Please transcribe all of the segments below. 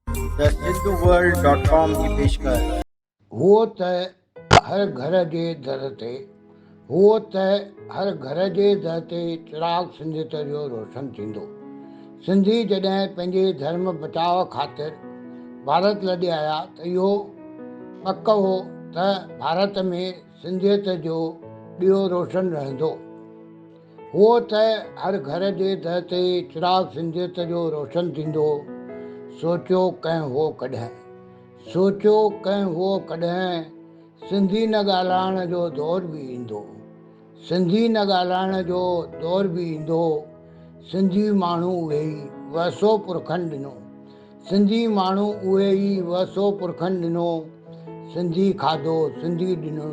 The सिंधुवर्ल्ड.com की पेशकश। हुओ त हर घर जे दर ते हुओ त हर घर जे दर ते चिराग सिंधियत जो रोशन थींदो। सिंधी जॾहिं पंहिंजे धर्म बचाव ख़ातिर भारत लॾे आया त इहो पक हो त भारत में सिंधियत जो ॾियो रोशन रहंदो। हुओ त हर घर जे दर ते चिराग सिंधियत जो रोशन थींदो। सोचियो कंहिं हो कॾहिं, सोचियो कंहिं हो कॾहिं, सिंधी न ॻाल्हाइण जो दौर बि ईंदो, सिंधी न ॻाल्हाइण जो दौर बि ईंदो। सिंधी माण्हू उहे ई वसो पुरखनि ॾिनो, सिंधी माण्हू उहे ई वसो पुरखनि ॾिनो। सिंधी खाधो सिंधी ॾिणु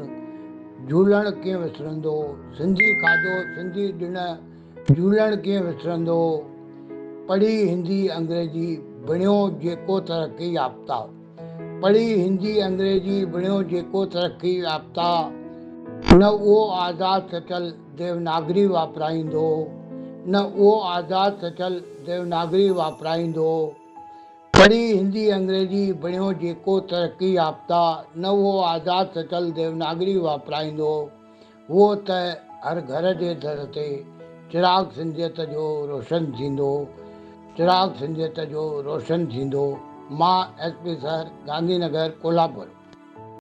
झूलण कीअं विसरंदो, सिंधी खाधो सिंधी ॾिण झूलण कीअं विसरंदो। पढ़ी हिंदी अंग्रेजी बणियो जेको तरक़ी याफ़्ता, पढ़ी हिंदी अंग्रेजी बणियो जेको तरक़ी याफ़्ता। न उहो आज़ाद सचल देवनागरी वापराईंदो, न उहो आज़ाद सचल देवनागरी वापराईंदो। पढ़ी हिंदी अंग्रेजी बणियो जेको तरक़ी याफ़्ता, न उहो आज़ाद सचल देवनागरी वापराईंदो। उहो त हर घर जे दर ते चिराग सिंधियत जो रोशन थींदो, चिराग सिंधियत जो रोशन थींदो। मां SP सर, गांधीनगर, कोल्हापुर।